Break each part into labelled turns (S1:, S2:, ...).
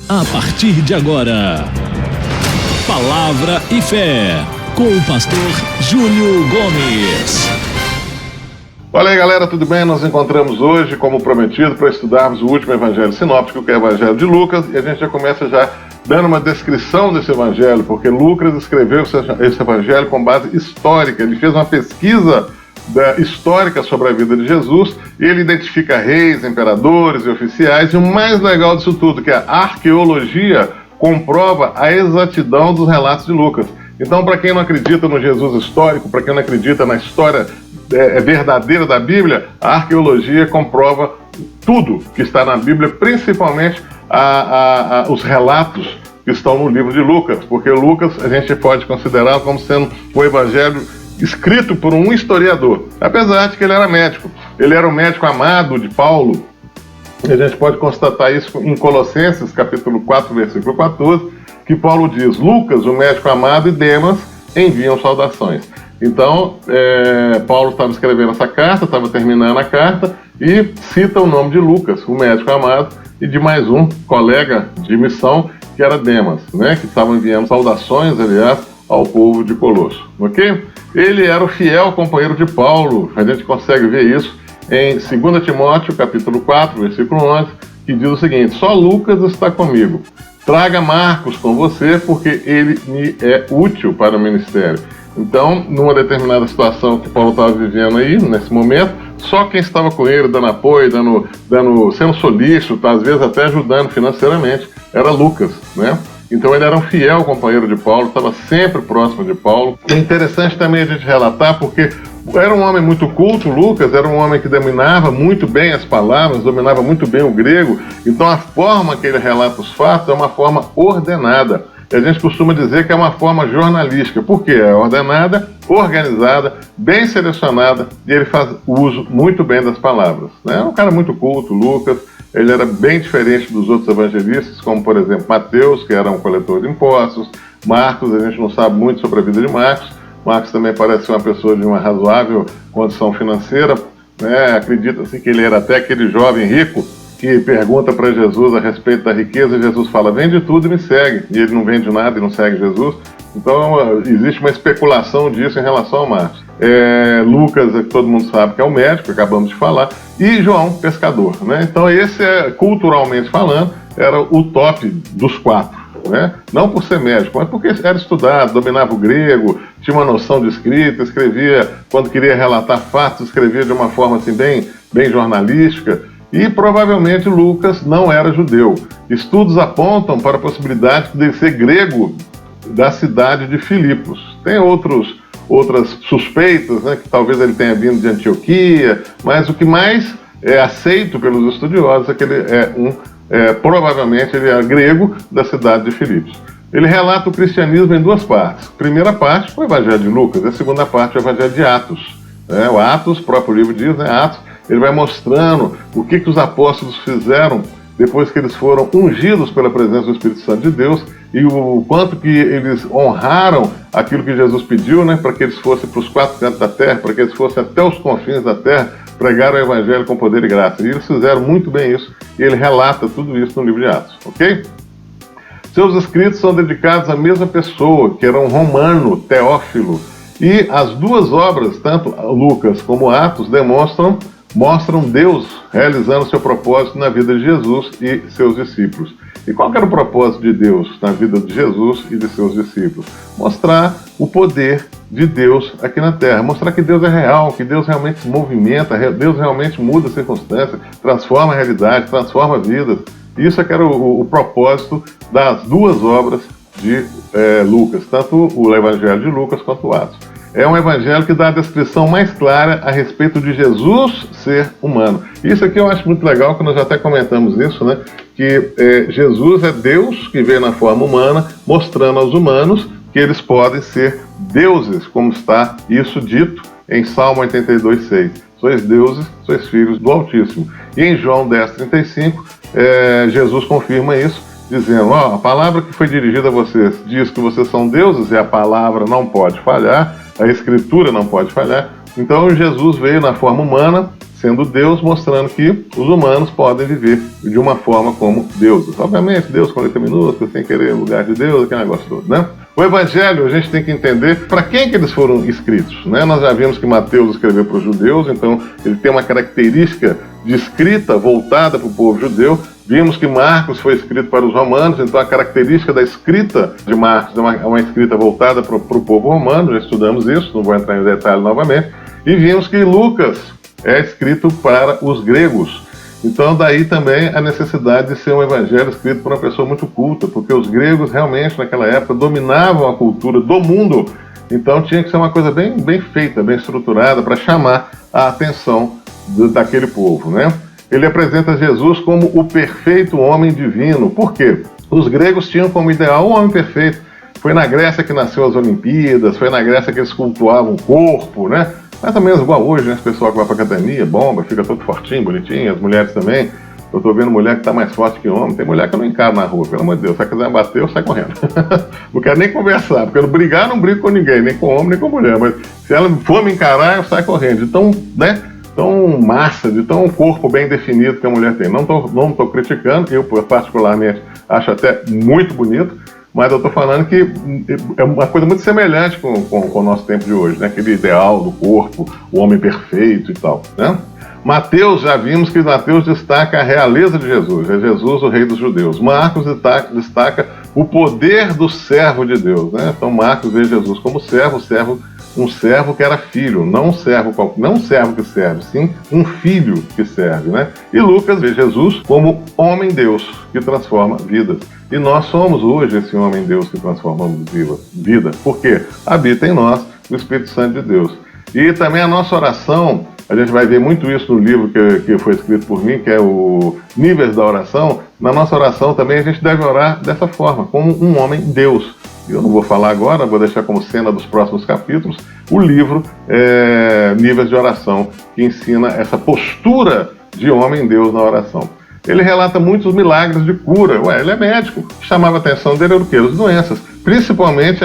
S1: A partir de agora, Palavra e Fé, com o pastor Júnior Gomes.
S2: Olha aí, galera, tudo bem? Nós nos encontramos hoje, como prometido, para estudarmos o último evangelho sinóptico, que é o evangelho de Lucas, e a gente já começa dando uma descrição desse evangelho, porque Lucas escreveu esse evangelho com base histórica. Ele fez uma pesquisa histórica sobre a vida de Jesus, e ele identifica reis, imperadores e oficiais, e o mais legal disso tudo, que a arqueologia comprova a exatidão dos relatos de Lucas. Então, para quem não acredita no Jesus histórico, para quem não acredita na história verdadeira da Bíblia, a arqueologia comprova tudo que está na Bíblia, principalmente os relatos que estão no livro de Lucas, porque Lucas a gente pode considerar como sendo o evangelho escrito por um historiador, apesar de que ele era médico. Ele era o médico amado de Paulo, e a gente pode constatar isso em Colossenses, capítulo 4, versículo 14, que Paulo diz: Lucas, o médico amado, e Demas enviam saudações. Então, Paulo estava escrevendo essa carta, estava terminando a carta, e cita o nome de Lucas, o médico amado, e de mais um colega de missão, que era Demas, né, que estava enviando saudações, aliás, ao povo de Colosso, ok? Ele era o fiel companheiro de Paulo. A gente consegue ver isso em 2 Timóteo, capítulo 4, versículo 11, que diz o seguinte: só Lucas está comigo. Traga Marcos com você, porque ele me é útil para o ministério. Então, numa determinada situação que Paulo estava vivendo aí, nesse momento, só quem estava com ele, dando apoio, sendo solícito, às vezes até ajudando financeiramente, era Lucas, né? Então ele era um fiel companheiro de Paulo, estava sempre próximo de Paulo. É interessante também a gente relatar, porque era um homem muito culto, Lucas, era um homem que dominava muito bem as palavras, dominava muito bem o grego, então a forma que ele relata os fatos é uma forma ordenada. E a gente costuma dizer que é uma forma jornalística, porque é ordenada, organizada, bem selecionada, e ele faz uso muito bem das palavras. É um cara muito culto, Lucas. Ele era bem diferente dos outros evangelistas, como, por exemplo, Mateus, que era um coletor de impostos. Marcos, a gente não sabe muito sobre a vida de Marcos. Marcos também parece ser uma pessoa de uma razoável condição financeira, né? Acredita-se que ele era até aquele jovem rico que pergunta para Jesus a respeito da riqueza, e Jesus fala: vende tudo e me segue. E ele não vende nada e não segue Jesus. Então, existe uma especulação disso em relação ao Marcos. Lucas, que todo mundo sabe que é o médico, acabamos de falar, e João, pescador, né? Então, esse, culturalmente falando, era o top dos quatro, né? Não por ser médico, mas porque era estudado, dominava o grego, tinha uma noção de escrita, escrevia, quando queria relatar fatos, escrevia de uma forma assim, bem jornalística. E provavelmente Lucas não era judeu. Estudos apontam para a possibilidade de ele ser grego da cidade de Filipos. Tem outras suspeitas, né, que talvez ele tenha vindo de Antioquia, mas o que mais é aceito pelos estudiosos é que ele provavelmente ele era grego da cidade de Filipos. Ele relata o cristianismo em duas partes. A primeira parte, o Evangelho de Lucas, e a segunda parte, o Evangelho de Atos. O Atos, o próprio livro diz, né, Atos, ele vai mostrando o que os apóstolos fizeram depois que eles foram ungidos pela presença do Espírito Santo de Deus, e o quanto que eles honraram aquilo que Jesus pediu, né, para que eles fossem para os quatro cantos da terra, para que eles fossem até os confins da terra, pregar o Evangelho com poder e graça. E eles fizeram muito bem isso, e ele relata tudo isso no livro de Atos, ok? Seus escritos são dedicados à mesma pessoa, que era um romano, Teófilo, e as duas obras, tanto Lucas como Atos, mostram Deus realizando seu propósito na vida de Jesus e seus discípulos. E qual que era o propósito de Deus na vida de Jesus e de seus discípulos? Mostrar o poder de Deus aqui na Terra, mostrar que Deus é real, que Deus realmente se movimenta, Deus realmente muda as circunstâncias, transforma a realidade, transforma vidas. Isso é que era o propósito das duas obras de Lucas, tanto o Evangelho de Lucas quanto o Atos. É um evangelho que dá a descrição mais clara a respeito de Jesus ser humano. Isso aqui eu acho muito legal, que nós já até comentamos isso, né? Que Jesus é Deus que veio na forma humana, mostrando aos humanos que eles podem ser deuses, como está isso dito em Salmo 82:6. Sois deuses, sois filhos do Altíssimo. E em João 10:35, Jesus confirma isso, dizendo: a palavra que foi dirigida a vocês diz que vocês são deuses, e a palavra não pode falhar, a Escritura não pode falhar. Então Jesus veio na forma humana, sendo Deus, mostrando que os humanos podem viver de uma forma como deuses. Obviamente, Deus com letra minúscula, sem querer o lugar de Deus, aquele negócio todo, né? O Evangelho, a gente tem que entender para quem que eles foram escritos, né? Nós já vimos que Mateus escreveu para os judeus, então ele tem uma característica de escrita voltada para o povo judeu. Vimos que Marcos foi escrito para os romanos, então a característica da escrita de Marcos é uma escrita voltada para o povo romano, já estudamos isso, não vou entrar em detalhe novamente. E vimos que Lucas é escrito para os gregos. Então daí também a necessidade de ser um evangelho escrito por uma pessoa muito culta, porque os gregos realmente naquela época dominavam a cultura do mundo, então tinha que ser uma coisa bem feita, bem estruturada para chamar a atenção daquele povo, né? Ele apresenta Jesus como o perfeito homem divino. Por quê? Os gregos tinham como ideal o homem perfeito. Foi na Grécia que nasceu as Olimpíadas, foi na Grécia que eles cultuavam o corpo, né? Mais ou menos igual hoje, né? Esse pessoal que vai pra academia, bomba, fica todo fortinho, bonitinho, as mulheres também. Eu tô vendo mulher que tá mais forte que homem, tem mulher que eu não encaro na rua, pelo amor de Deus. Se ela quiser bater, eu saio correndo. Não quero nem conversar, porque eu brigar, não brigo com ninguém, nem com homem, nem com mulher. Mas se ela for me encarar, eu saio correndo. Então, né? Tão massa, de tão corpo bem definido que a mulher tem. Não tô criticando, eu particularmente acho até muito bonito, mas eu tô falando que é uma coisa muito semelhante com o nosso tempo de hoje, né? Aquele ideal do corpo, o homem perfeito e tal, né? Mateus, já vimos que Mateus destaca a realeza de Jesus, é Jesus o rei dos judeus. Marcos destaca o poder do servo de Deus, né? Então Marcos vê Jesus como um servo que era filho, não um servo que serve, sim um filho que serve, né? E Lucas vê Jesus como homem-deus que transforma vidas. E nós somos hoje esse homem-deus que transforma vida. Por quê? Habita em nós o Espírito Santo de Deus. E também a nossa oração, a gente vai ver muito isso no livro que foi escrito por mim, que é o Níveis da Oração. Na nossa oração também a gente deve orar dessa forma, como um homem-deus. Eu não vou falar agora, vou deixar como cena dos próximos capítulos, o livro Níveis de Oração, que ensina essa postura de homem-deus na oração. Ele relata muitos milagres de cura. Ele é médico. O que chamava a atenção dele era o quê? As doenças. Principalmente,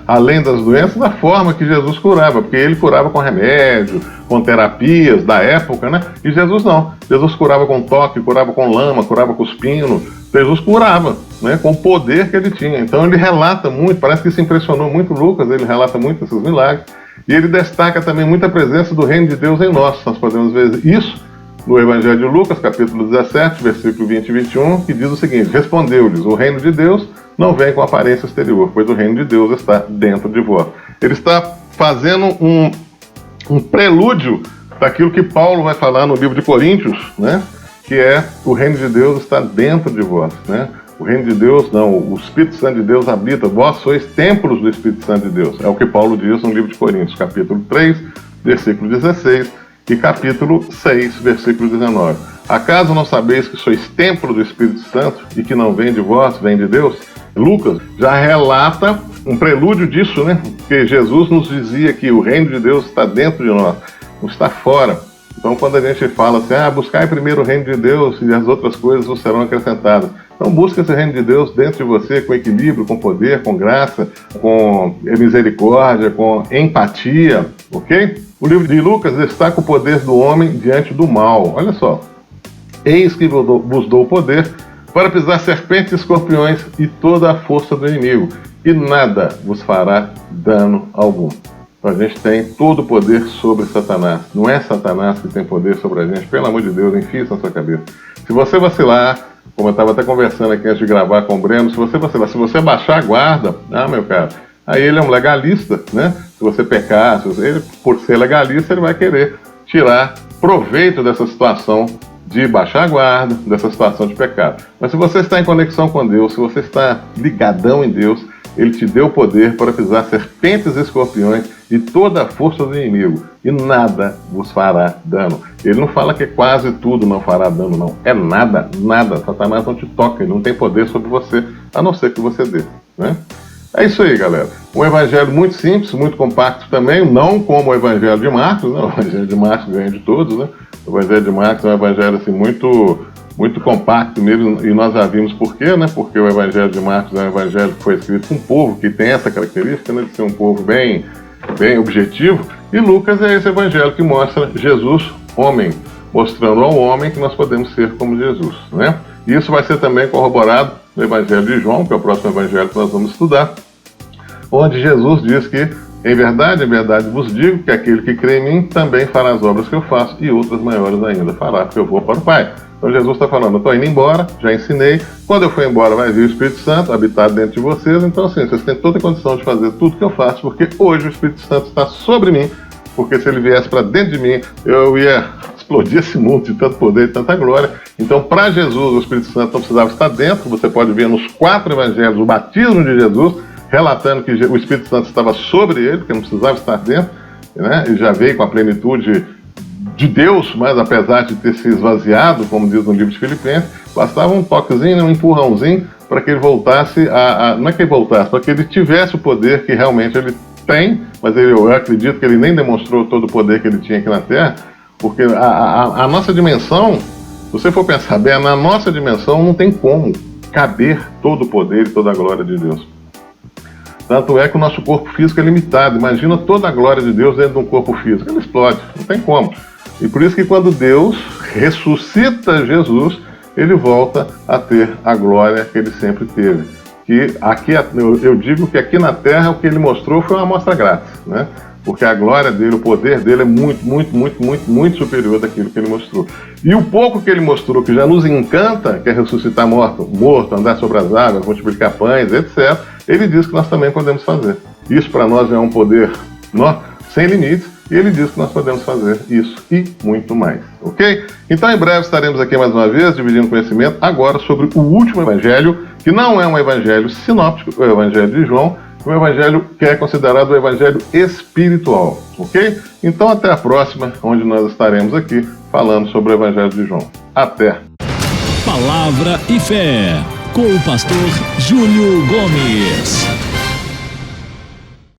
S2: além das doenças, a forma que Jesus curava, porque ele curava com remédio, com terapias da época, né? E Jesus não. Jesus curava com toque, curava com lama, curava cuspindo. Jesus curava, né? Com o poder que ele tinha. Então ele relata muito, parece que isso impressionou muito Lucas, ele relata muito esses milagres. E ele destaca também muito a presença do reino de Deus em nós. Nós podemos ver isso no Evangelho de Lucas, capítulo 17, versículo 20 e 21, que diz o seguinte: respondeu-lhes, o reino de Deus não vem com aparência exterior, pois o reino de Deus está dentro de vós. Ele está fazendo um prelúdio daquilo que Paulo vai falar no livro de Coríntios, né? Que é o reino de Deus está dentro de vós, né? O reino de Deus, não, o Espírito Santo de Deus habita, vós sois templos do Espírito Santo de Deus. É o que Paulo diz no livro de Coríntios, capítulo 3, versículo 16, e capítulo 6, versículo 19. Acaso não sabeis que sois templo do Espírito Santo e que não vem de vós, vem de Deus? Lucas já relata um prelúdio disso, né? Porque Jesus nos dizia que o reino de Deus está dentro de nós, não está fora. Então quando a gente fala assim, buscai primeiro o reino de Deus e as outras coisas vos serão acrescentadas. Então busca esse reino de Deus dentro de você, com equilíbrio, com poder, com graça, com misericórdia, com empatia, ok? O livro de Lucas destaca o poder do homem diante do mal. Olha só. Eis que vos dou poder para pisar serpentes e escorpiões e toda a força do inimigo, e nada vos fará dano algum. Então a gente tem todo o poder sobre Satanás. Não é Satanás que tem poder sobre a gente. Pelo amor de Deus, enfia isso na sua cabeça. Se você vacilar, como eu estava até conversando aqui antes de gravar com o Breno, se você vacilar, se você baixar a guarda, meu cara, aí ele é um legalista, né? Se você pecar, ele, por ser legalista, ele vai querer tirar proveito dessa situação de baixar a guarda, dessa situação de pecado. Mas se você está em conexão com Deus, se você está ligadão em Deus, Ele te deu o poder para pisar serpentes e escorpiões e toda a força do inimigo, e nada vos fará dano. Ele não fala que quase tudo não fará dano, não. É nada, nada. Satanás não te toca, ele não tem poder sobre você, a não ser que você dê, né? É isso aí, galera. Um evangelho muito simples, muito compacto também, não como o evangelho de Marcos, né? O evangelho de Marcos ganha de todos, né? O evangelho de Marcos é um evangelho assim, muito compacto mesmo, e nós já vimos por quê, né? Porque o evangelho de Marcos é um evangelho que foi escrito com um povo que tem essa característica, né? De ser um povo bem objetivo. E Lucas é esse evangelho que mostra Jesus homem, mostrando ao homem que nós podemos ser como Jesus, né? E isso vai ser também corroborado no Evangelho de João, que é o próximo evangelho que nós vamos estudar, onde Jesus diz que, em verdade vos digo que aquele que crê em mim também fará as obras que eu faço e outras maiores ainda fará, porque eu vou para o Pai. Então Jesus está falando, eu estou indo embora, já ensinei, quando eu for embora vai vir o Espírito Santo habitar dentro de vocês, então assim, vocês têm toda a condição de fazer tudo que eu faço, porque hoje o Espírito Santo está sobre mim, porque se ele viesse para dentro de mim, eu ia explodir esse mundo de tanto poder e tanta glória. Então, para Jesus, o Espírito Santo não precisava estar dentro, você pode ver nos 4 evangelhos o batismo de Jesus, relatando que o Espírito Santo estava sobre ele, porque não precisava estar dentro, né? Ele já veio com a plenitude de Deus, mas apesar de ter se esvaziado, como diz no livro de Filipenses, bastava um toquezinho, um empurrãozinho para que ele voltasse não é que ele voltasse, para que ele tivesse o poder que realmente ele tem, mas eu acredito que ele nem demonstrou todo o poder que ele tinha aqui na Terra, porque a nossa dimensão, se você for pensar bem, na nossa dimensão não tem como caber todo o poder e toda a glória de Deus. Tanto é que o nosso corpo físico é limitado. Imagina toda a glória de Deus dentro de um corpo físico. Ele explode, não tem como. E por isso que quando Deus ressuscita Jesus, ele volta a ter a glória que ele sempre teve. Que aqui, eu digo que aqui na Terra o que ele mostrou foi uma amostra grátis, né? Porque a glória dele, o poder dele é muito superior daquilo que ele mostrou. E o pouco que ele mostrou, que já nos encanta, que é ressuscitar morto, andar sobre as águas, multiplicar pães, etc., ele diz que nós também podemos fazer. Isso para nós é um poder sem limites, e ele diz que nós podemos fazer isso e muito mais, ok? Então em breve estaremos aqui mais uma vez, dividindo conhecimento, agora sobre o último evangelho, que não é um evangelho sinóptico, é o evangelho de João, um evangelho que é considerado o evangelho espiritual, ok? Então até a próxima, onde nós estaremos aqui falando sobre o evangelho de João. Até!
S1: Palavra e Fé, com o pastor Júlio Gomes.